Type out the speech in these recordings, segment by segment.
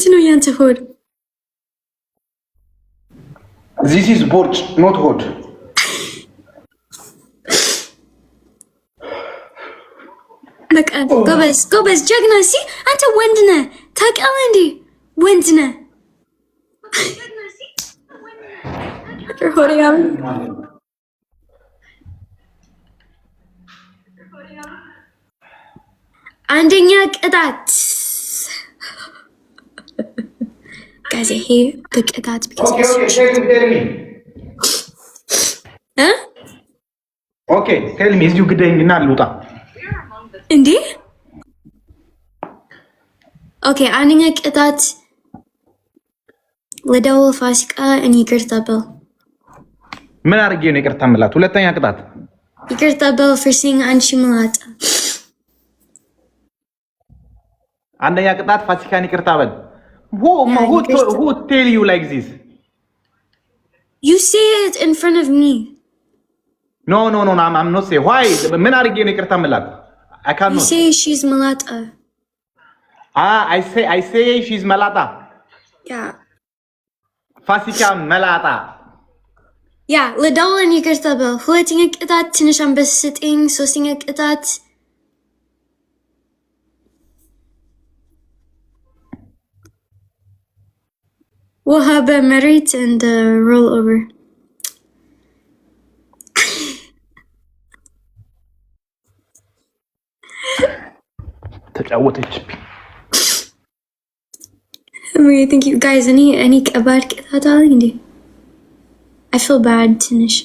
Sintino ያንተ ሆድ This is borch, not ሆድ በቃ ጎበዝ ጀግና ሲ አንተ ወንድ ነህ ታውቃለህ እንዴ ወንድ ነህ ሆሪያም አንደኛ ቅጣት guys I hate the ቅጣት because okay tell me is you ግደኝና ልውጣ እንዴ ኦኬ አንደኛ ቅጣት ለደውል ፋሲካ እኔ ይቅርታ በል ምን አድርጌ ነው ይቅርታ የምላት ሁለተኛ ቅጣት ይቅርታ በል for saying አንቺ መላጣ አንደኛ ቅጣት ፋሲካን ይቅርታ በል who tell you like this you say it in front of me no I'm not say why ምን አድርጌ ነው ይቅርታ የምላት I can't you say she's malata I say she's malata yeah Fasika malata yeah ለዳውል ይቅርታ በል ሁለተኛ ቅጣት ትንሽ አንበሳ ስጠኝ ሶስተኛ ቅጣት we'll have a merit and roll over ተጫወተችብኝ I think you guys any ከባድ ቅጣት አለ እንዴ I feel bad ትንሽ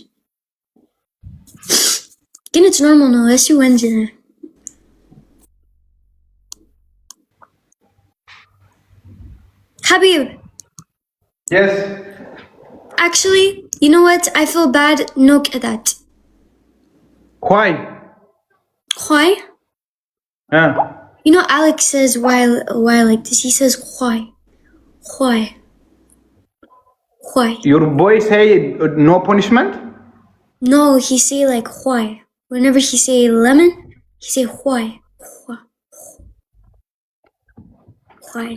ግን it's normal ነው እሱ ወንድ ነው Habib yes actually you know what I feel bad no ቅጣት why you know Alex says why like this he says why your boy say no punishment no he say like why whenever he say lemon he say why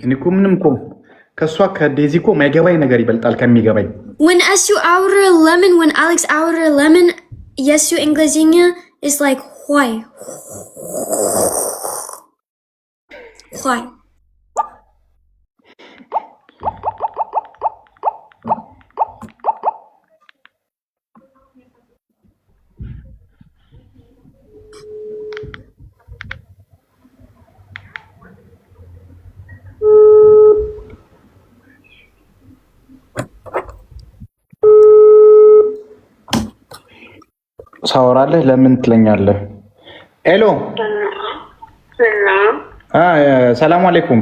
እኔኮ ምንም እኮ ከሷ ከዴዚ እኮ ማይገባኝ ነገር ይበልጣል ከሚገባኝ when asu our lemon when Alex our lemon yesu እንግሊዝኛ is like why ሳወራለህ ለምን ትለኛለህ ሄሎ ሰላም አለይኩም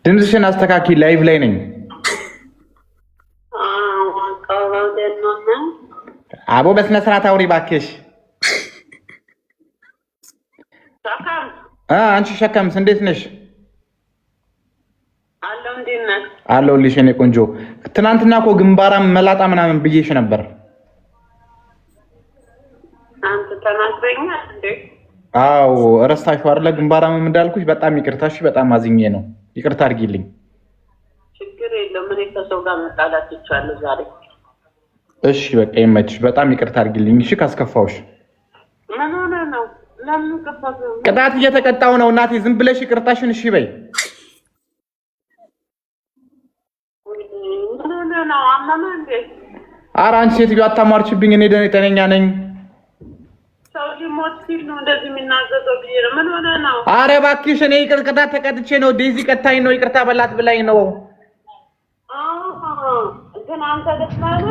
ድምፅሽን አስተካኪ ላይቭ ላይ ነኝ አቦ በስነ ስርዓት አውሪ እባክሽ አንቺ ሸከምስ እንዴት ነሽ አለሁልሽ የኔ ቆንጆ ትናንትና እኮ ግንባራም መላጣ ምናምን ብዬሽ ነበር አንተ ተናግረኛ እንዴ አው ረስታሽው አይደለ ግንባራም እንዳልኩሽ በጣም ይቅርታሽ በጣም አዝኜ ነው ይቅርታ አድርጊልኝ ችግር የለም እኔ ከሰው ጋር መጣላት ይቻላል ዛሬ እሺ በቃ ይመችሽ በጣም ይቅርታ አድርጊልኝ እሺ ካስከፋውሽ ምን ሆነ ነው ለምን ከፋው ቅጣት እየተቀጣው ነው እናቴ ዝም ብለሽ ይቅርታሽን እሺ በይ ነው አማማ እንዴ ኧረ አንቺ ሴትዮ አታማርችብኝ እኔ ጤነኛ ነኝ ሰው ሊሞት ሲል ነው እንደዚህ የሚናገረው ብዬ ምን ሆነ ነው ኧረ እባክሽ እኔ ይቅርታ ተቀጥቼ ነው ዴዚ ቀጣይ ነው ይቅርታ በላት ብላኝ ነው ግን አንተ ደስማለ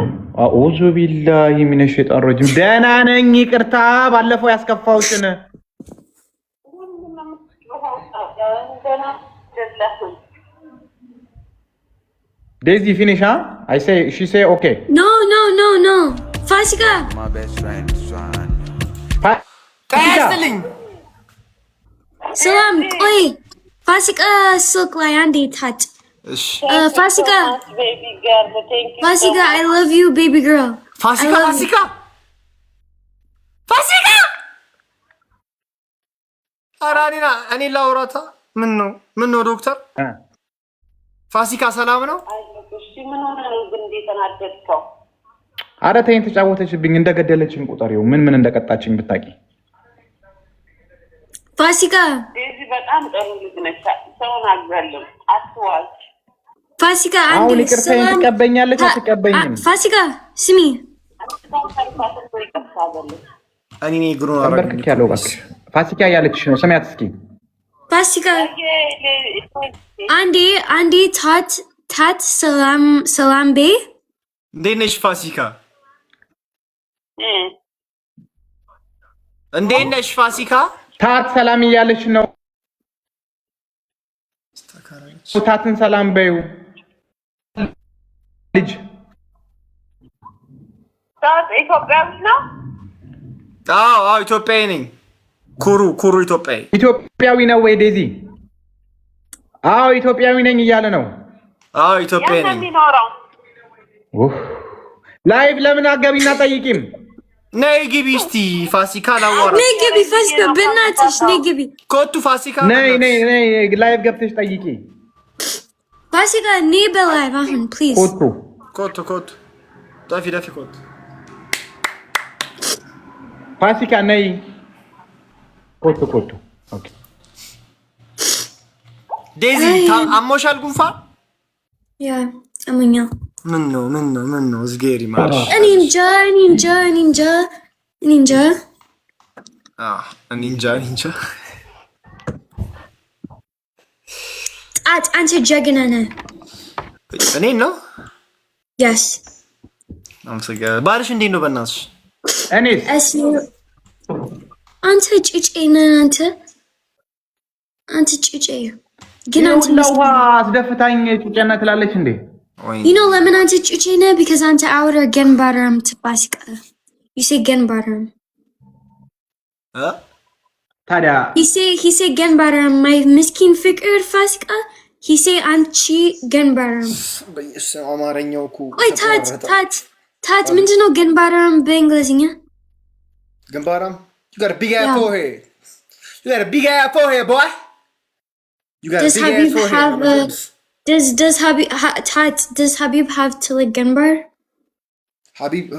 አኡዙ ቢላሂ ሚነ ሸይጣን ረጂም ደህና ነኝ ይቅርታ ባለፈው ያስከፋውሽን Daisy finish huh? She say okay. No. Fasika. My best friend is trying. Fasika. Salam. Oi. Fasika silk layandi touch. Fasika. Baby girl, thank you. Fasika, I love you, baby girl. Fasika. አራኒና እኔ ላውራታ ምን ነው ዶክተር ፋሲካ ሰላም ነው? እሺ ምን ሆነ ነው ግን እንደተናደድከው? አረ ተይኝ ተጫወተችብኝ እንደገደለችኝ ቁጠሪው ምን እንደቀጣችኝ ብታቂ። ፋሲካ እዚህ በጣም ጥሩ ልጅ ነች። ሰውን አግዛለሁ አትዋል። ፋሲካ አሁን ይቅርታዬን ትቀበኛለች አትቀበኝም? ፋሲካ ስሚ እኔ ግሩና አንበርክክ ያለው እባክሽ ፋሲካ ያለችሽ ነው ሰማያት እስኪ ፋሲካ አንዴ ታት ሰላም ቤ እንዴት ነሽ ፋሲካ? እንዴት ነሽ ፋሲካ? ታት ሰላም እያለች ነው። ታትን ሰላም በይው ልጅ ታት ኢትዮጵያዊ ነው? አዎ ኢትዮጵያዊ ነኝ። ኩሩ ኢትዮጵያዊ ነው ወይ ዴዚ? አዎ ኢትዮጵያዊ ነኝ እያለ ነው። አዎ ኢትዮጵያዊ ነኝ። ላይቭ ለምን አገቢና ጠይቂም? ነይ ግቢ እስቲ ፋሲካ ላዋራ። ነይ ግቢ ፋሲካ በእናትሽ ነይ ግቢ። ኮቱ ፋሲካ ነይ ላይቭ ገብተሽ ጠይቂ። ፋሲካ ነይ በላይቭ አሁን ፕሊዝ። ኮቱ ዳፊ ኮቱ ፋሲካ ነይ ኮቱ ኦኬ። ዴዚ አሞሻል ጉንፋን? ያ አሞኛል። ምን ነው ዝጌሪ ማለት እኔ እንጃ ጣት አንተ ጀግና ነህ። እኔ ነው ያስ ባልሽ እንዴት ነው በእናትሽ? እኔስ አንተ ጭጬ ነህ አንተ ጭጬ ግን አንተ ለውሃ አስደፍታኝ ጭጬና ትላለች እንዴ? You know lemon አንተ ጭጬ ነህ because አንተ አውረ ገንባራም ትባስቀ you say ገንባራም ታዲያ he say ገንባራም my ምስኪን ፍቅር ፋሲካ he say አንቺ ገንባራም አማርኛው እኮ ወይ ታት ምንድነው ገንባራም በእንግሊዝኛ? ገንባራም you got a big ass forehead. You got a big ass forehead, boy. You got does a big Habib ass forehead. does Habib have to like gunbar? Habib,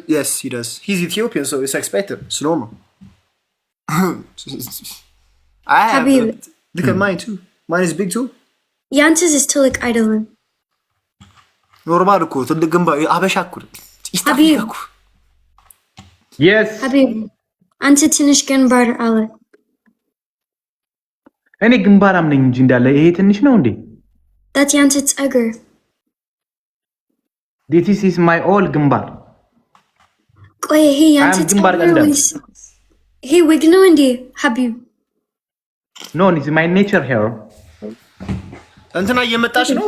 yes, he does. He's Ethiopian, so it's expected. It's normal. I have. Habib. Look at mine too. Mine is big too. Yantis is to like idolin. Normal ko. To the gunbar. Abesha ko. Habib. Yes. Habib. Ante tinish gunbar ala. እኔ ግንባራም ነኝ እንጂ እንዳለ ይሄ ትንሽ ነው እንዴ? That's Yantit's Egger. This is my all ግንባር። ቆይ ይሄ Yantit's Egger. Hey wig ነው እንዴ Habib? No, it's my nature hair. እንትና እየመጣች ነው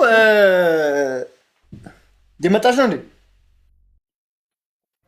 እንዴ?